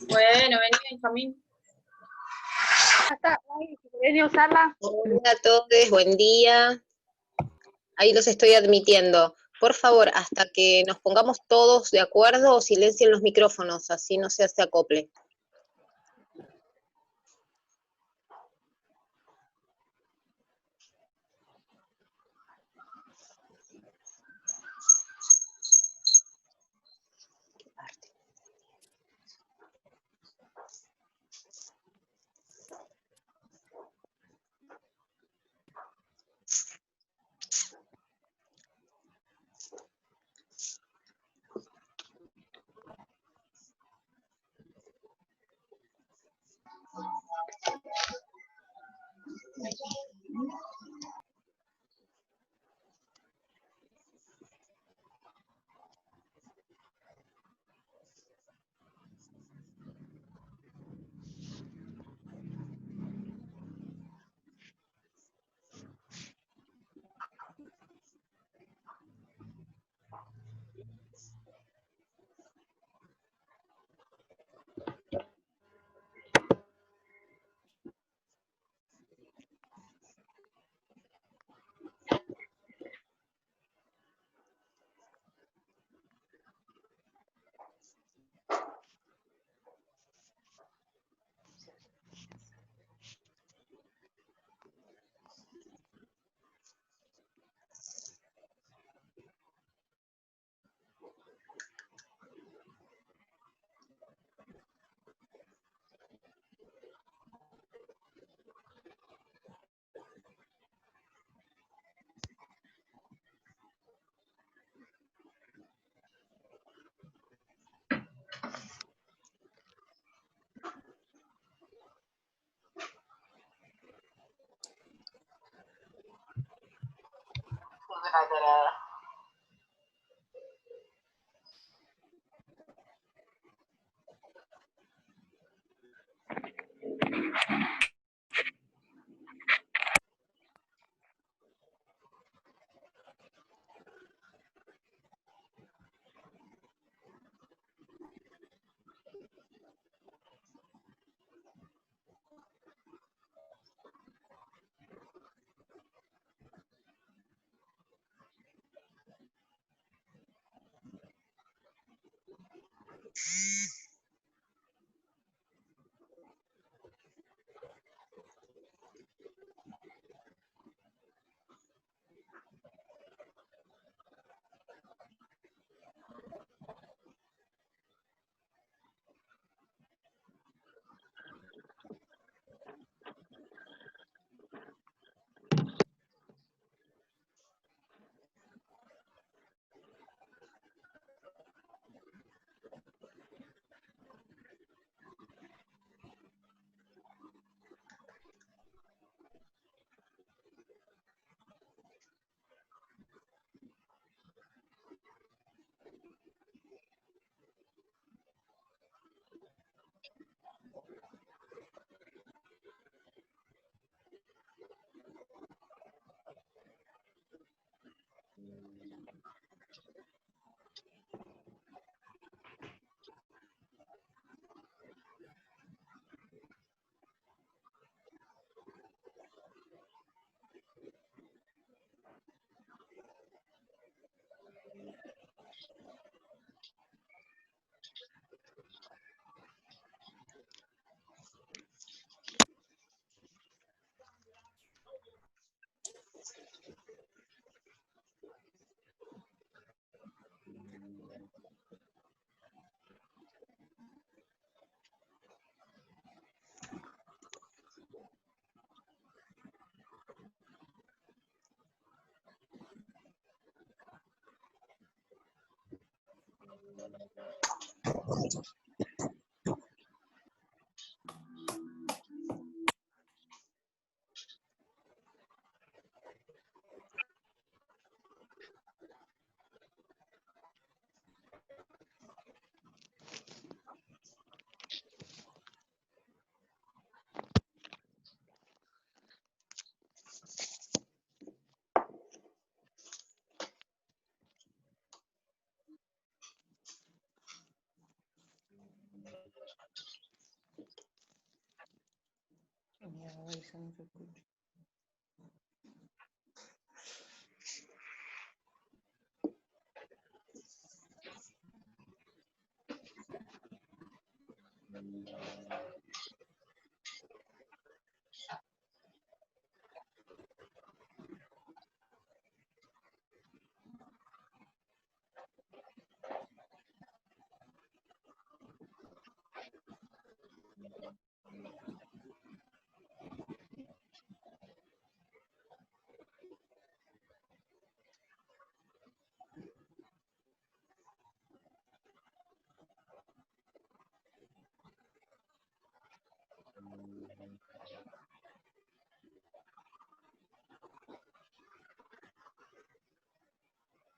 Bueno, vení, Benjamín. ¿Querés usarla? Hola a todos, buen día. Ahí los estoy admitiendo. Por favor, hasta que nos pongamos todos de acuerdo, silencien los micrófonos, así no se hace acople.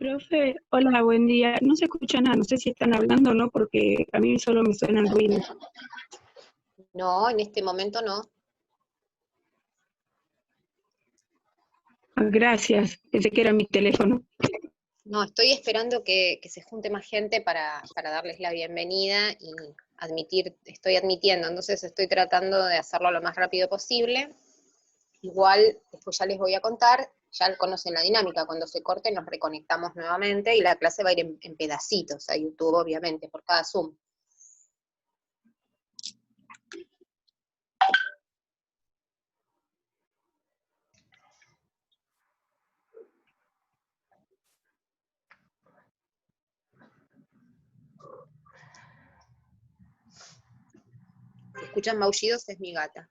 Profe, hola, buen día. No se escucha nada, no sé si están hablando o no, porque a mí solo me suenan ruidos. No, en este momento no. Gracias, pensé que era mi teléfono. No, estoy esperando que se junte más gente para darles la bienvenida y estoy admitiendo, entonces estoy tratando de hacerlo lo más rápido posible. Igual, después ya les voy a contar, ya conocen la dinámica, cuando se corte nos reconectamos nuevamente y la clase va a ir en pedacitos a YouTube, obviamente, por cada Zoom. Si escuchan maullidos, es mi gata.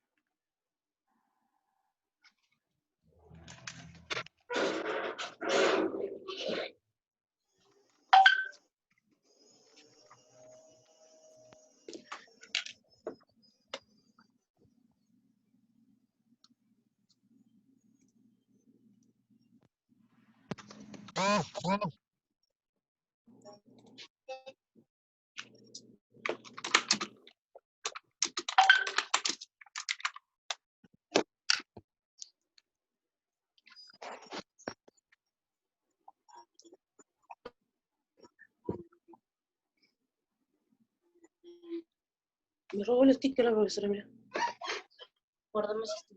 Me robó el sticker la profesora, mira. Guardamos este.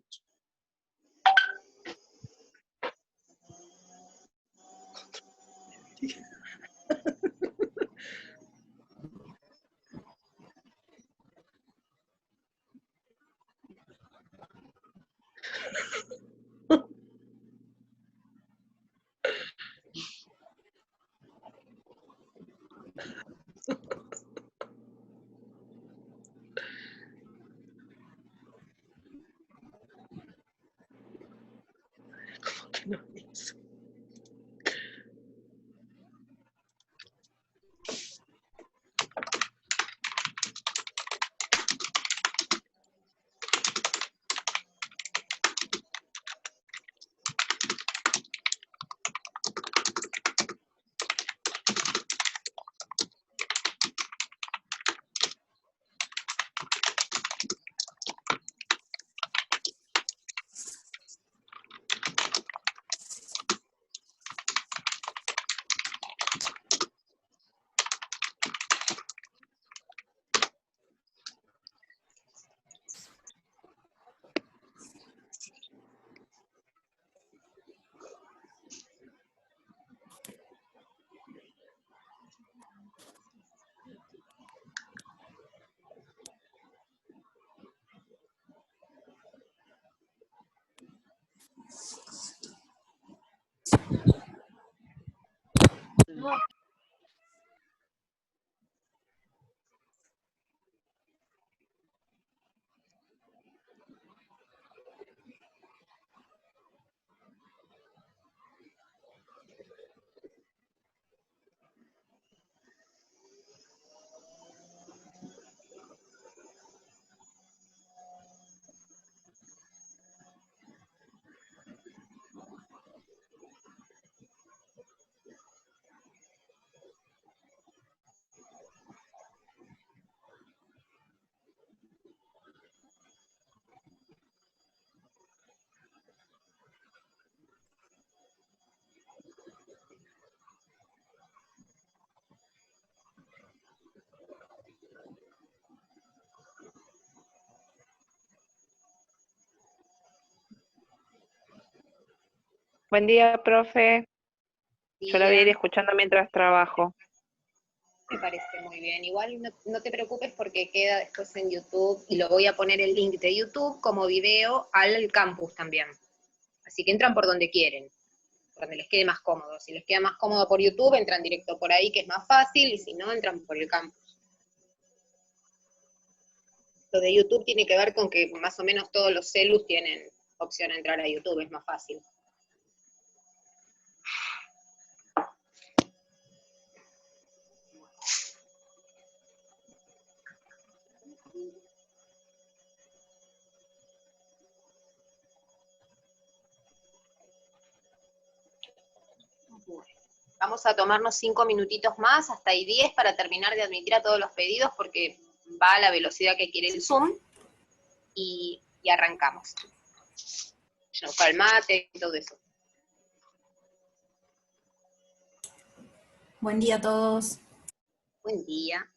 ¿Cómo que no hizo? Buen día, profe. Yo la voy a ir Día. escuchando mientras trabajo. Me parece muy bien. Igual no te preocupes porque queda después en YouTube y lo voy a poner el link de YouTube como video al campus también. Así que entran por donde quieren, por donde les quede más cómodo. Si les queda más cómodo por YouTube, entran directo por ahí, que es más fácil, y si no, entran por el campus. Lo de YouTube tiene que ver con que más o menos todos los celus tienen opción a entrar a YouTube, es más fácil. Vamos a tomarnos 5 minutitos más, hasta ahí 10, para terminar de admitir a todos los pedidos, porque va a la velocidad que quiere el Zoom, y arrancamos. Ya buscar el mate y todo eso. Buen día a todos. Buen día.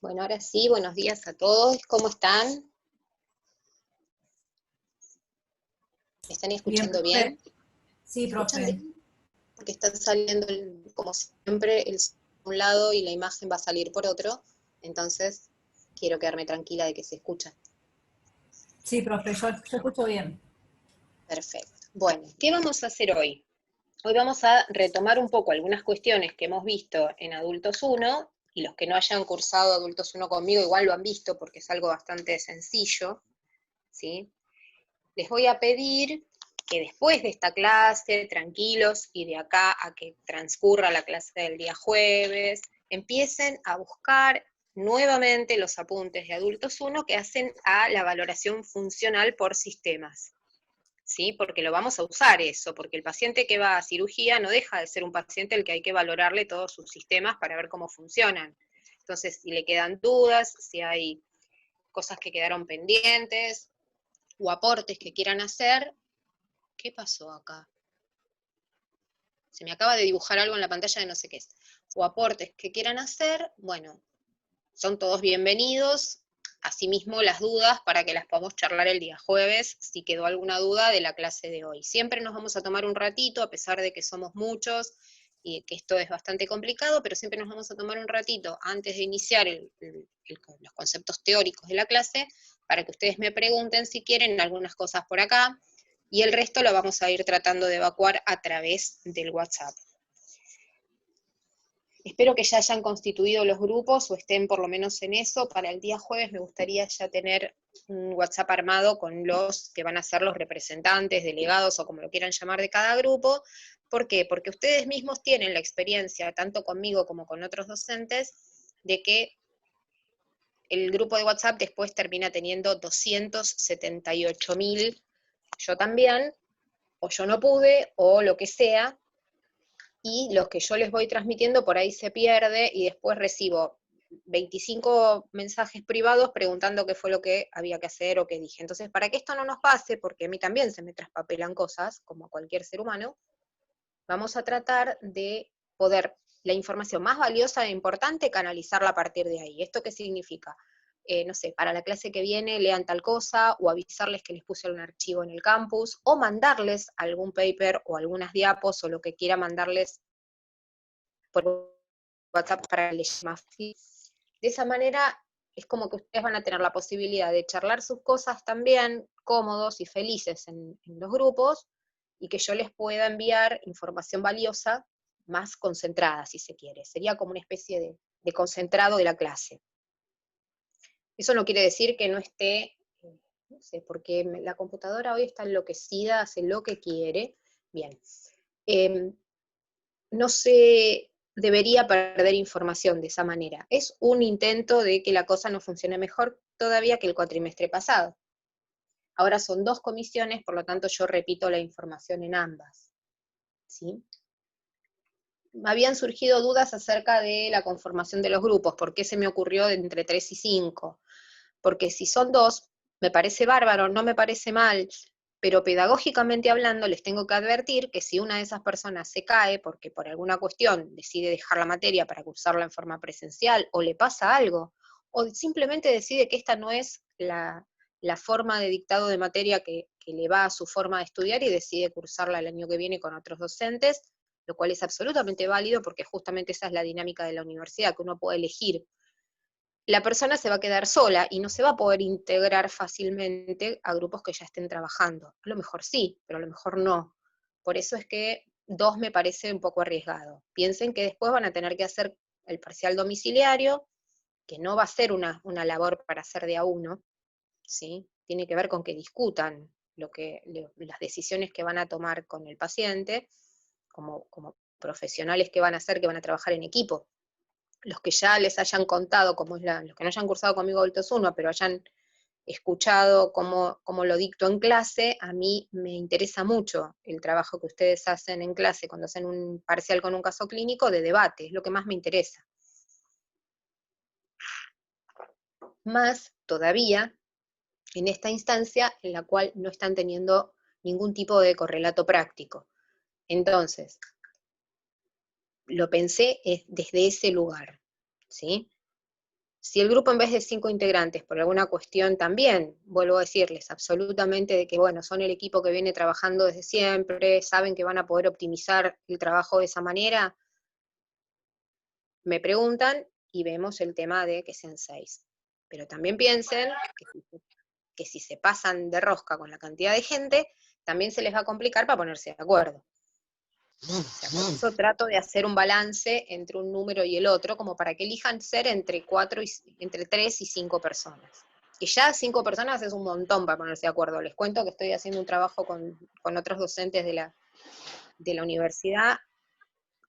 Bueno, ahora sí, buenos días a todos. ¿Cómo están? ¿Me están escuchando bien? Sí, ¿Me escuchan profe. bien? Porque están saliendo, como siempre, el sonido por un lado y la imagen va a salir por otro. Entonces, quiero quedarme tranquila de que se escucha. Sí, profe, yo escucho bien. Perfecto. Bueno, ¿qué vamos a hacer hoy? Hoy vamos a retomar un poco algunas cuestiones que hemos visto en Adultos 1, y los que no hayan cursado Adultos 1 conmigo igual lo han visto porque es algo bastante sencillo, ¿sí? Les voy a pedir que después de esta clase, tranquilos, y de acá a que transcurra la clase del día jueves, empiecen a buscar nuevamente los apuntes de Adultos 1 que hacen a la valoración funcional por sistemas. ¿Sí? Porque lo vamos a usar eso, porque el paciente que va a cirugía no deja de ser un paciente al que hay que valorarle todos sus sistemas para ver cómo funcionan. Entonces, si le quedan dudas, si hay cosas que quedaron pendientes, o aportes que quieran hacer. ¿Qué pasó acá? Se me acaba de dibujar algo en la pantalla de no sé qué es. O aportes que quieran hacer, bueno, son todos bienvenidos. Asimismo, las dudas para que las podamos charlar el día jueves, si quedó alguna duda de la clase de hoy. Siempre nos vamos a tomar un ratito, a pesar de que somos muchos y que esto es bastante complicado, pero siempre nos vamos a tomar un ratito antes de iniciar los conceptos teóricos de la clase, para que ustedes me pregunten si quieren algunas cosas por acá, y el resto lo vamos a ir tratando de evacuar a través del WhatsApp. Espero que ya hayan constituido los grupos o estén por lo menos en eso. Para el día jueves me gustaría ya tener un WhatsApp armado con los que van a ser los representantes, delegados o como lo quieran llamar de cada grupo. ¿Por qué? Porque ustedes mismos tienen la experiencia, tanto conmigo como con otros docentes, de que el grupo de WhatsApp después termina teniendo 278.000, yo también, o yo no pude, o lo que sea, y los que yo les voy transmitiendo por ahí se pierde, y después recibo 25 mensajes privados preguntando qué fue lo que había que hacer o qué dije. Entonces, para que esto no nos pase, porque a mí también se me traspapelan cosas, como a cualquier ser humano, vamos a tratar de poder la información más valiosa e importante canalizarla a partir de ahí. ¿Esto qué significa? No sé, para la clase que viene lean tal cosa, o avisarles que les puse un archivo en el campus, o mandarles algún paper o algunas diapos o lo que quiera mandarles por WhatsApp para que les llegue más fácil. De esa manera es como que ustedes van a tener la posibilidad de charlar sus cosas también cómodos y felices en los grupos, y que yo les pueda enviar información valiosa más concentrada, si se quiere. Sería como una especie de concentrado de la clase. Eso no quiere decir que no esté, no sé, porque la computadora hoy está enloquecida, hace lo que quiere. Bien. No se debería perder información de esa manera. Es un intento de que la cosa no funcione mejor todavía que el cuatrimestre pasado. Ahora son 2 comisiones, por lo tanto yo repito la información en ambas. ¿Sí? Habían surgido dudas acerca de la conformación de los grupos, por qué se me ocurrió de entre 3 y 5, porque si son 2, me parece bárbaro, no me parece mal, pero pedagógicamente hablando les tengo que advertir que si una de esas personas se cae porque por alguna cuestión decide dejar la materia para cursarla en forma presencial, o le pasa algo, o simplemente decide que esta no es la forma de dictado de materia que le va a su forma de estudiar y decide cursarla el año que viene con otros docentes, lo cual es absolutamente válido porque justamente esa es la dinámica de la universidad, que uno puede elegir. La persona se va a quedar sola y no se va a poder integrar fácilmente a grupos que ya estén trabajando. A lo mejor sí, pero a lo mejor no. Por eso es que 2 me parece un poco arriesgado. Piensen que después van a tener que hacer el parcial domiciliario, que no va a ser una labor para hacer de a uno, ¿sí? Tiene que ver con que discutan las decisiones que van a tomar con el paciente, como profesionales que van a hacer, que van a trabajar en equipo. Los que ya les hayan contado, los que no hayan cursado conmigo Adultos 1, pero hayan escuchado cómo lo dicto en clase, a mí me interesa mucho el trabajo que ustedes hacen en clase cuando hacen un parcial con un caso clínico de debate, es lo que más me interesa. Más todavía en esta instancia en la cual no están teniendo ningún tipo de correlato práctico. Entonces, lo pensé desde ese lugar, ¿sí? Si el grupo en vez de 5 integrantes, por alguna cuestión también, vuelvo a decirles absolutamente de que, bueno, son el equipo que viene trabajando desde siempre, saben que van a poder optimizar el trabajo de esa manera, me preguntan y vemos el tema de que sean 6. Pero también piensen que si se pasan de rosca con la cantidad de gente, también se les va a complicar para ponerse de acuerdo. O sea, por eso trato de hacer un balance entre un número y el otro, como para que elijan ser entre 3 y 5 personas. Y ya 5 personas es un montón para ponerse de acuerdo. Les cuento que estoy haciendo un trabajo con otros docentes de la universidad,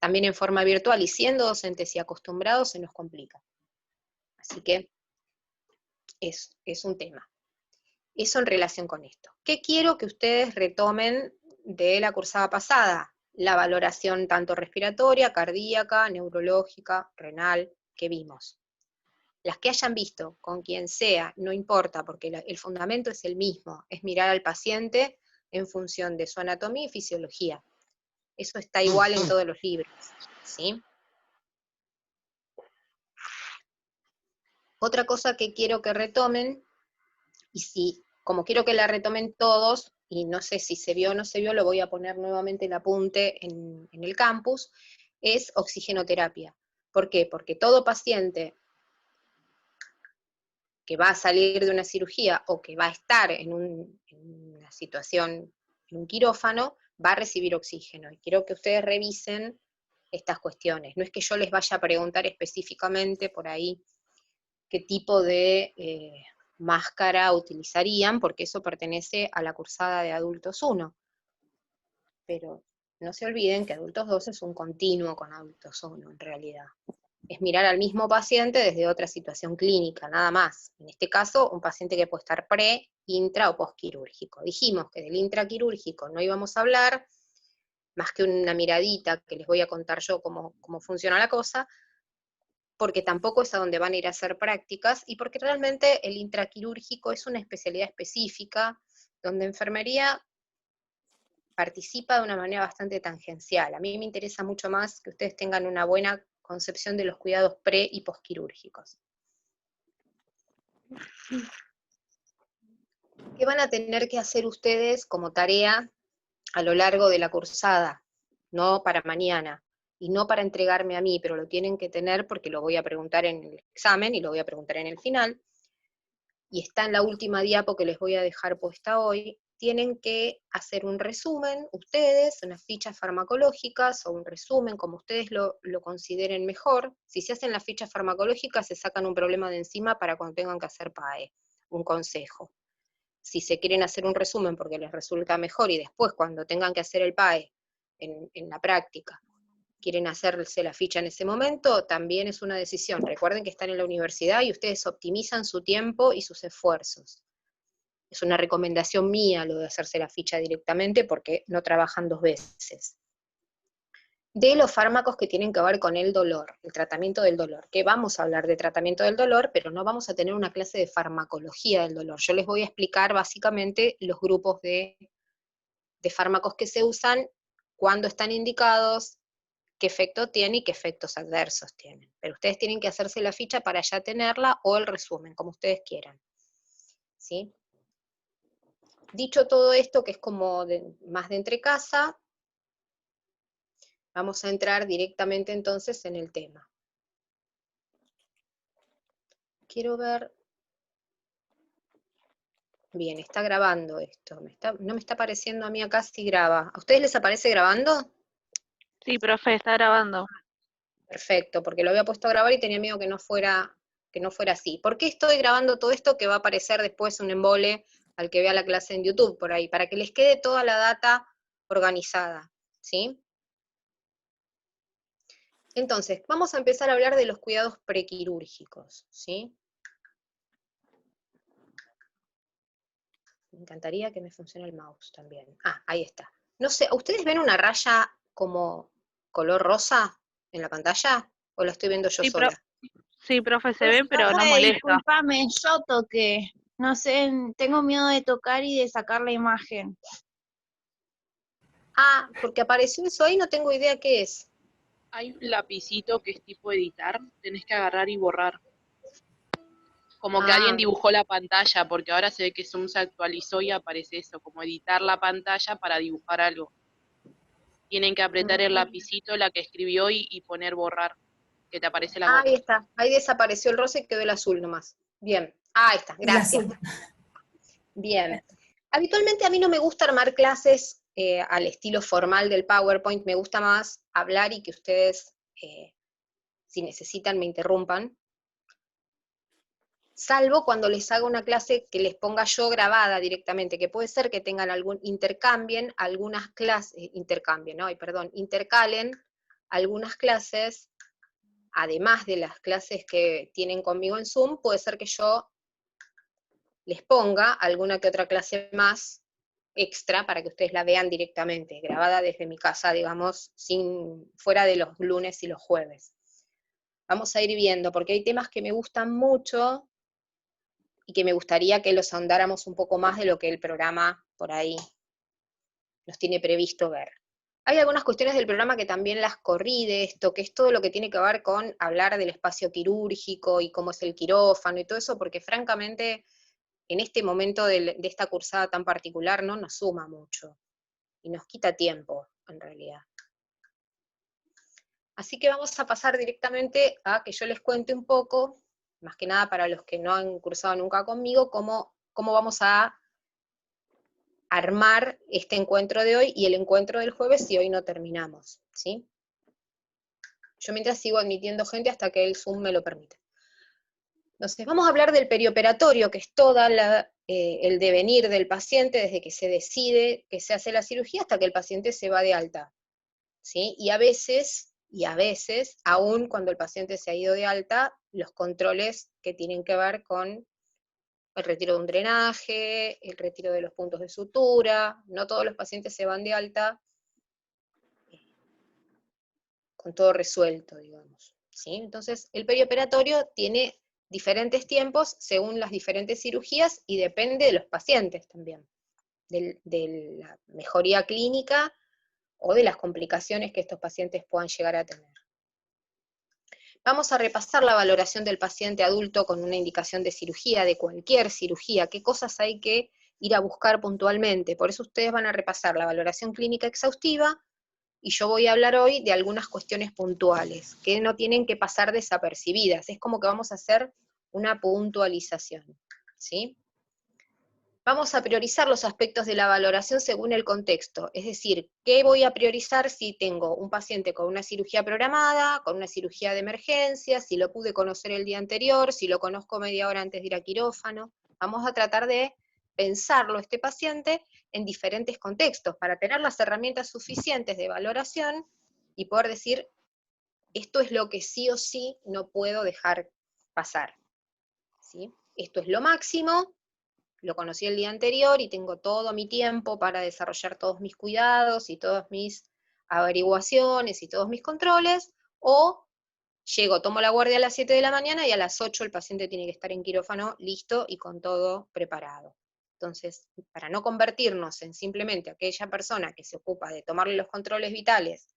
también en forma virtual, y siendo docentes y acostumbrados se nos complica. Así que es un tema. Eso en relación con esto. ¿Qué quiero que ustedes retomen de la cursada pasada? La valoración tanto respiratoria, cardíaca, neurológica, renal, que vimos. Las que hayan visto, con quien sea, no importa, porque el fundamento es el mismo, es mirar al paciente en función de su anatomía y fisiología. Eso está igual en todos los libros, ¿sí? Otra cosa que quiero que retomen, y si, como quiero que la retomen todos, y no sé si se vio o no se vio, lo voy a poner nuevamente el apunte en el campus, es oxigenoterapia. ¿Por qué? Porque todo paciente que va a salir de una cirugía o que va a estar en una situación, en un quirófano, va a recibir oxígeno. Y quiero que ustedes revisen estas cuestiones. No es que yo les vaya a preguntar específicamente por ahí qué tipo de máscara utilizarían, porque eso pertenece a la cursada de adultos 1. Pero no se olviden que adultos 2 es un continuo con adultos 1 en realidad. Es mirar al mismo paciente desde otra situación clínica, nada más. En este caso, un paciente que puede estar pre, intra o postquirúrgico. Dijimos que del intraquirúrgico no íbamos a hablar, más que una miradita que les voy a contar yo cómo funciona la cosa, porque tampoco es a donde van a ir a hacer prácticas, y porque realmente el intraquirúrgico es una especialidad específica, donde enfermería participa de una manera bastante tangencial. A mí me interesa mucho más que ustedes tengan una buena concepción de los cuidados pre- y postquirúrgicos. ¿Qué van a tener que hacer ustedes como tarea a lo largo de la cursada? No para mañana, y no para entregarme a mí, pero lo tienen que tener porque lo voy a preguntar en el examen y lo voy a preguntar en el final, y está en la última diapo que les voy a dejar puesta hoy. Tienen que hacer un resumen, ustedes, unas fichas farmacológicas, o un resumen, como ustedes lo consideren mejor. Si se hacen las fichas farmacológicas, se sacan un problema de encima para cuando tengan que hacer PAE, un consejo. Si se quieren hacer un resumen porque les resulta mejor, y después cuando tengan que hacer el PAE en la práctica, quieren hacerse la ficha en ese momento, también es una decisión. Recuerden que están en la universidad y ustedes optimizan su tiempo y sus esfuerzos. Es una recomendación mía lo de hacerse la ficha directamente porque no trabajan 2 veces. De los fármacos que tienen que ver con el dolor, el tratamiento del dolor, que vamos a hablar de tratamiento del dolor, pero no vamos a tener una clase de farmacología del dolor. Yo les voy a explicar básicamente los grupos de fármacos que se usan, cuándo están indicados, qué efecto tiene y qué efectos adversos tienen. Pero ustedes tienen que hacerse la ficha para ya tenerla, o el resumen, como ustedes quieran. ¿Sí? Dicho todo esto, que es como más de entrecasa, vamos a entrar directamente entonces en el tema. Quiero ver... Bien, está grabando esto. No me está apareciendo a mí acá si graba. ¿A ustedes les aparece grabando? Sí, profe, está grabando. Perfecto, porque lo había puesto a grabar y tenía miedo que no fuera así. ¿Por qué estoy grabando todo esto que va a aparecer después un embole al que vea la clase en YouTube por ahí? Para que les quede toda la data organizada, ¿sí? Entonces, vamos a empezar a hablar de los cuidados prequirúrgicos, ¿sí? Me encantaría que me funcione el mouse también. Ah, ahí está. No sé, ¿ustedes ven una raya como color rosa en la pantalla? ¿O la estoy viendo yo Sí, sola? sí, profe, se ve, pero no molesta. Discúlpame, yo toqué. No sé, tengo miedo de tocar y de sacar la imagen. Ah, porque apareció eso ahí, no tengo idea qué es. Hay un lapicito que es tipo editar, tenés que agarrar y borrar. Como que alguien Ah, dibujó la pantalla, porque ahora se ve que Zoom se actualizó y aparece eso, como editar la pantalla para dibujar algo. Tienen que apretar el lapicito, la que escribió, y poner borrar, que te aparece la ahí gota. está, ahí desapareció el rosa y quedó el azul nomás. Bien, ahí está, El gracias. azul. Bien. Habitualmente a mí no me gusta armar clases al estilo formal del PowerPoint, me gusta más hablar y que ustedes, si necesitan, me interrumpan. Salvo cuando les haga una clase que les ponga yo grabada directamente, que puede ser que tengan intercambien algunas clases, intercalen algunas clases, además de las clases que tienen conmigo en Zoom, puede ser que yo les ponga alguna que otra clase más extra para que ustedes la vean directamente, grabada desde mi casa, digamos, fuera de los lunes y los jueves. Vamos a ir viendo, porque hay temas que me gustan mucho y que me gustaría que los ahondáramos un poco más de lo que el programa por ahí nos tiene previsto ver. Hay algunas cuestiones del programa que también las corrí de esto, que es todo lo que tiene que ver con hablar del espacio quirúrgico y cómo es el quirófano y todo eso, porque francamente en este momento de esta cursada tan particular no nos suma mucho, y nos quita tiempo, en realidad. Así que vamos a pasar directamente a que yo les cuente un poco, más que nada para los que no han cursado nunca conmigo, cómo vamos a armar este encuentro de hoy y el encuentro del jueves si hoy no terminamos, ¿sí? Yo mientras sigo admitiendo gente hasta que el Zoom me lo permita. Entonces, vamos a hablar del perioperatorio, que es todo el devenir del paciente desde que se decide que se hace la cirugía hasta que el paciente se va de alta, ¿sí? Y a veces, aún cuando el paciente se ha ido de alta, los controles que tienen que ver con el retiro de un drenaje, el retiro de los puntos de sutura, no todos los pacientes se van de alta con todo resuelto, digamos, ¿sí? Entonces, el perioperatorio tiene diferentes tiempos según las diferentes cirugías y depende de los pacientes también, de la mejoría clínica o de las complicaciones que estos pacientes puedan llegar a tener. Vamos a repasar la valoración del paciente adulto con una indicación de cirugía, de cualquier cirugía, qué cosas hay que ir a buscar puntualmente. Por eso ustedes van a repasar la valoración clínica exhaustiva, y yo voy a hablar hoy de algunas cuestiones puntuales, que no tienen que pasar desapercibidas. Es como que vamos a hacer una puntualización, ¿sí? Vamos a priorizar los aspectos de la valoración según el contexto, es decir, ¿qué voy a priorizar si tengo un paciente con una cirugía programada, con una cirugía de emergencia, si lo pude conocer el día anterior, si lo conozco media hora antes de ir a quirófano? Vamos a tratar de pensarlo este paciente en diferentes contextos para tener las herramientas suficientes de valoración y poder decir, esto es lo que sí o sí no puedo dejar pasar, ¿sí? Esto es lo máximo, lo conocí el día anterior y tengo todo mi tiempo para desarrollar todos mis cuidados y todas mis averiguaciones y todos mis controles, o llego, tomo la guardia a las 7 de la mañana y a las 8 el paciente tiene que estar en quirófano listo y con todo preparado. Entonces, para no convertirnos en simplemente aquella persona que se ocupa de tomarle los controles vitales,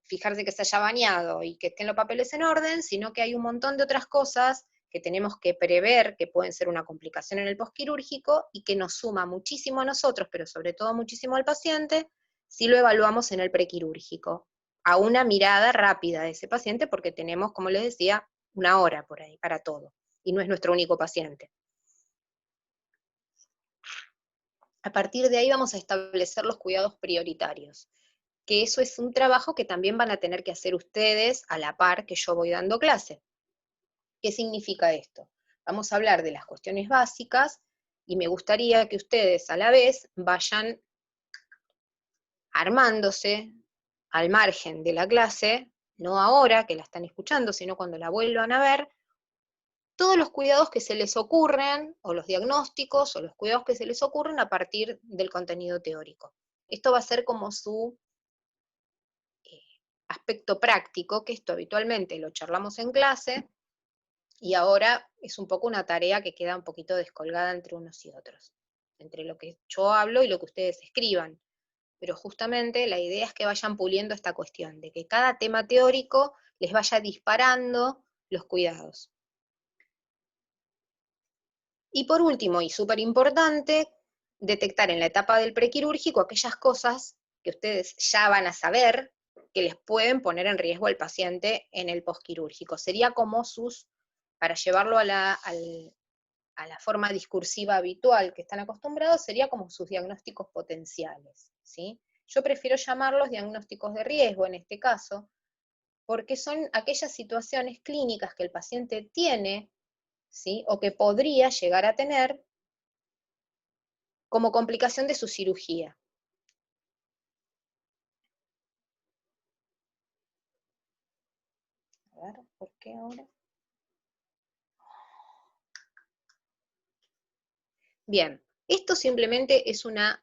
fijarse que se haya bañado y que estén los papeles en orden, sino que hay un montón de otras cosas que tenemos que prever que pueden ser una complicación en el postquirúrgico y que nos suma muchísimo a nosotros, pero sobre todo muchísimo al paciente, si lo evaluamos en el prequirúrgico, a una mirada rápida de ese paciente, porque tenemos, como les decía, una hora por ahí para todo, y no es nuestro único paciente. A partir de ahí vamos a establecer los cuidados prioritarios, que eso es un trabajo que también van a tener que hacer ustedes a la par que yo voy dando clase. ¿Qué significa esto? Vamos a hablar de las cuestiones básicas, y me gustaría que ustedes a la vez vayan armándose al margen de la clase, no ahora que la están escuchando, sino cuando la vuelvan a ver, todos los cuidados que se les ocurren, o los diagnósticos, o los cuidados que se les ocurren a partir del contenido teórico. Esto va a ser como su aspecto práctico, que esto habitualmente lo charlamos en clase, y ahora es un poco una tarea que queda un poquito descolgada entre unos y otros, entre lo que yo hablo y lo que ustedes escriban. Pero justamente la idea es que vayan puliendo esta cuestión, de que cada tema teórico les vaya disparando los cuidados. Y por último, y súper importante, detectar en la etapa del prequirúrgico aquellas cosas que ustedes ya van a saber que les pueden poner en riesgo al paciente en el posquirúrgico. Sería como para llevarlo a la forma discursiva habitual que están acostumbrados, sería como sus diagnósticos potenciales, ¿sí? Yo prefiero llamarlos diagnósticos de riesgo en este caso, porque son aquellas situaciones clínicas que el paciente tiene, ¿sí? O que podría llegar a tener como complicación de su cirugía. A ver, ¿por qué ahora? Bien, esto simplemente es una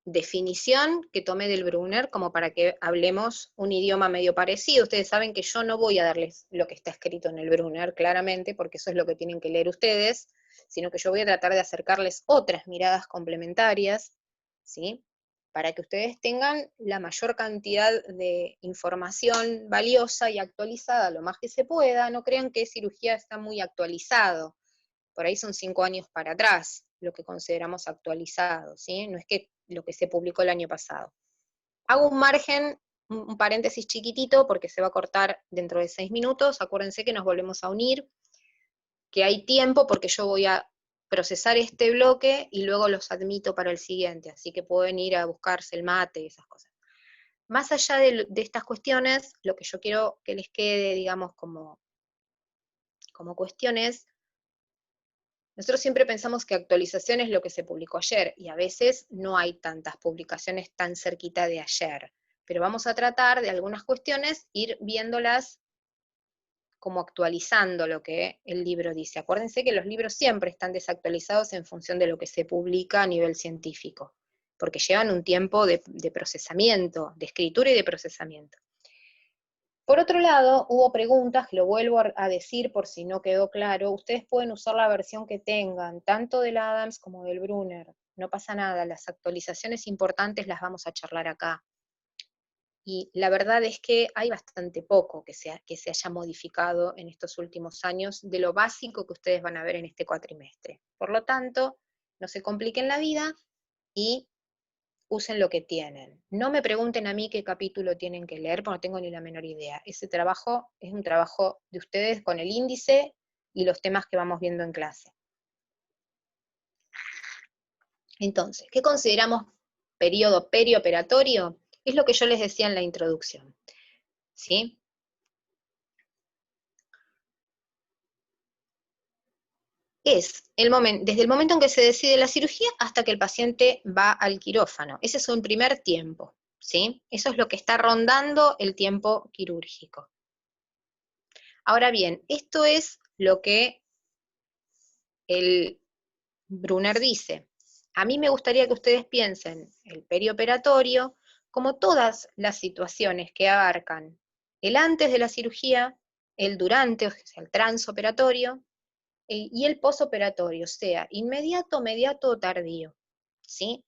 definición que tomé del Brunner como para que hablemos un idioma medio parecido. Ustedes saben que yo no voy a darles lo que está escrito en el Brunner, claramente, porque eso es lo que tienen que leer ustedes, sino que yo voy a tratar de acercarles otras miradas complementarias, ¿sí? Para que ustedes tengan la mayor cantidad de información valiosa y actualizada lo más que se pueda. No crean que cirugía está muy actualizado. Por ahí son 5 años para atrás lo que consideramos actualizado, ¿sí? No es que lo que se publicó el año pasado. Hago un margen, un paréntesis chiquitito, porque se va a cortar dentro de 6 minutos. Acuérdense que nos volvemos a unir, que hay tiempo porque yo voy a procesar este bloque y luego los admito para el siguiente, así que pueden ir a buscarse el mate y esas cosas. Más allá de estas cuestiones, lo que yo quiero que les quede, digamos, como cuestión es, nosotros siempre pensamos que actualización es lo que se publicó ayer, y a veces no hay tantas publicaciones tan cerquita de ayer, pero vamos a tratar de algunas cuestiones ir viéndolas como actualizando lo que el libro dice. Acuérdense que los libros siempre están desactualizados en función de lo que se publica a nivel científico, porque llevan un tiempo de procesamiento, de escritura y de procesamiento. Por otro lado, hubo preguntas, que lo vuelvo a decir por si no quedó claro. Ustedes pueden usar la versión que tengan, tanto del Adams como del Brunner. No pasa nada, las actualizaciones importantes las vamos a charlar acá. Y la verdad es que hay bastante poco que se haya modificado en estos últimos años de lo básico que ustedes van a ver en este cuatrimestre. Por lo tanto, no se compliquen la vida y usen lo que tienen. No me pregunten a mí qué capítulo tienen que leer, porque no tengo ni la menor idea. Ese trabajo es un trabajo de ustedes con el índice y los temas que vamos viendo en clase. Entonces, ¿qué consideramos periodo perioperatorio? Es lo que yo les decía en la introducción, ¿sí? Es desde el momento en que se decide la cirugía hasta que el paciente va al quirófano. Ese es un primer tiempo, ¿sí? Eso es lo que está rondando el tiempo quirúrgico. Ahora bien, esto es lo que el Brunner dice. A mí me gustaría que ustedes piensen el perioperatorio como todas las situaciones que abarcan el antes de la cirugía, el durante, o sea, el transoperatorio, y el posoperatorio, sea inmediato, mediato o tardío, ¿sí?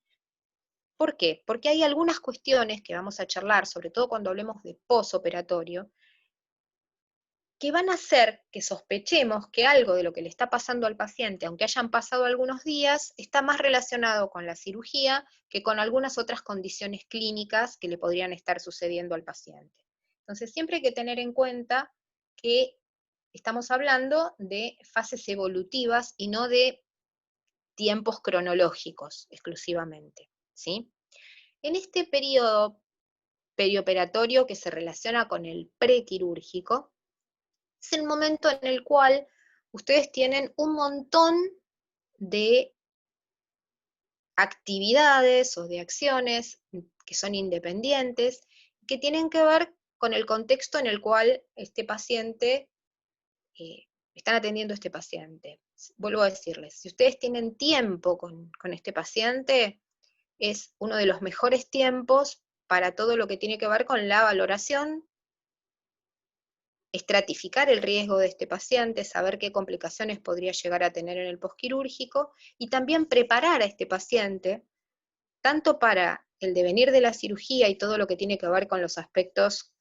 ¿Por qué? Porque hay algunas cuestiones que vamos a charlar, sobre todo cuando hablemos de posoperatorio, que van a hacer que sospechemos que algo de lo que le está pasando al paciente, aunque hayan pasado algunos días, está más relacionado con la cirugía que con algunas otras condiciones clínicas que le podrían estar sucediendo al paciente. Entonces siempre hay que tener en cuenta que estamos hablando de fases evolutivas y no de tiempos cronológicos exclusivamente, ¿sí? En este periodo perioperatorio que se relaciona con el prequirúrgico, es el momento en el cual ustedes tienen un montón de actividades o de acciones que son independientes, que tienen que ver con el contexto en el cual este paciente, están atendiendo a este paciente. Vuelvo a decirles, si ustedes tienen tiempo con este paciente, es uno de los mejores tiempos para todo lo que tiene que ver con la valoración, estratificar el riesgo de este paciente, saber qué complicaciones podría llegar a tener en el posquirúrgico, y también preparar a este paciente, tanto para el devenir de la cirugía y todo lo que tiene que ver con los aspectos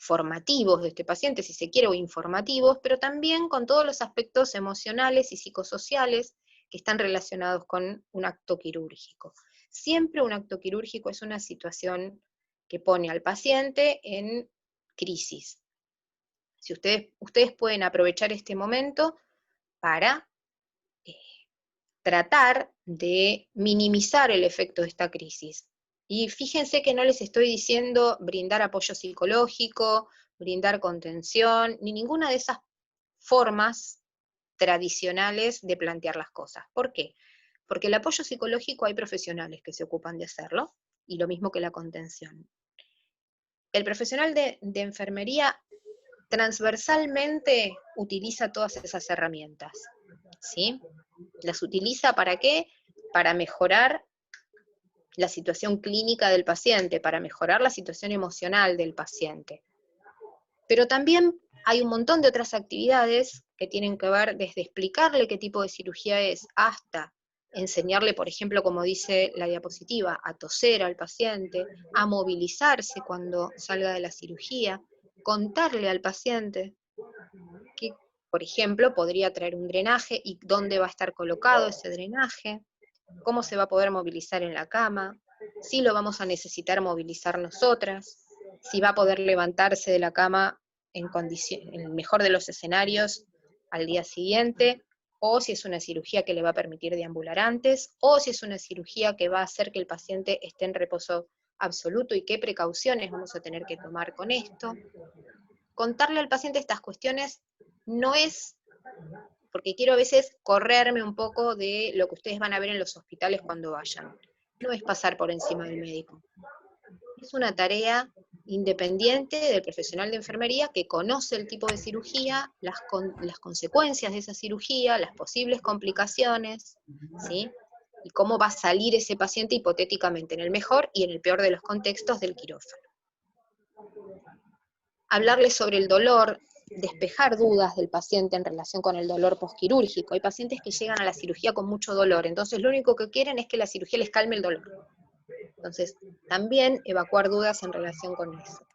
formativos de este paciente, si se quiere, o informativos, pero también con todos los aspectos emocionales y psicosociales que están relacionados con un acto quirúrgico. Siempre un acto quirúrgico es una situación que pone al paciente en crisis. Si ustedes pueden aprovechar este momento para tratar de minimizar el efecto de esta crisis. Y fíjense que no les estoy diciendo brindar apoyo psicológico, brindar contención, ni ninguna de esas formas tradicionales de plantear las cosas. ¿Por qué? Porque el apoyo psicológico hay profesionales que se ocupan de hacerlo, y lo mismo que la contención. El profesional de enfermería transversalmente utiliza todas esas herramientas, ¿sí? ¿Las utiliza para qué? Para mejorar la situación clínica del paciente, para mejorar la situación emocional del paciente. Pero también hay un montón de otras actividades que tienen que ver desde explicarle qué tipo de cirugía es, hasta enseñarle, por ejemplo, como dice la diapositiva, a toser al paciente, a movilizarse cuando salga de la cirugía, contarle al paciente que, por ejemplo, podría traer un drenaje y dónde va a estar colocado ese drenaje, cómo se va a poder movilizar en la cama, si lo vamos a necesitar movilizar nosotras, si va a poder levantarse de la cama en el mejor de los escenarios al día siguiente, o si es una cirugía que le va a permitir deambular antes, o si es una cirugía que va a hacer que el paciente esté en reposo absoluto y qué precauciones vamos a tener que tomar con esto. Contarle al paciente estas cuestiones no es, porque quiero a veces correrme un poco de lo que ustedes van a ver en los hospitales cuando vayan, no es pasar por encima del médico. Es una tarea independiente del profesional de enfermería que conoce el tipo de cirugía, las consecuencias de esa cirugía, las posibles complicaciones, ¿sí? Y cómo va a salir ese paciente hipotéticamente, en el mejor y en el peor de los contextos del quirófano. Hablarles sobre el dolor, despejar dudas del paciente en relación con el dolor posquirúrgico. Hay pacientes que llegan a la cirugía con mucho dolor, entonces lo único que quieren es que la cirugía les calme el dolor. Entonces, también evacuar dudas en relación con eso.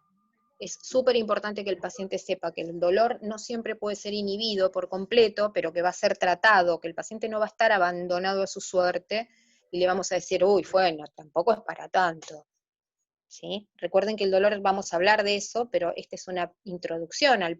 Es súper importante que el paciente sepa que el dolor no siempre puede ser inhibido por completo, pero que va a ser tratado, que el paciente no va a estar abandonado a su suerte, y le vamos a decir, uy, bueno, tampoco es para tanto. ¿Sí? Recuerden que el dolor, vamos a hablar de eso, pero esta es una introducción al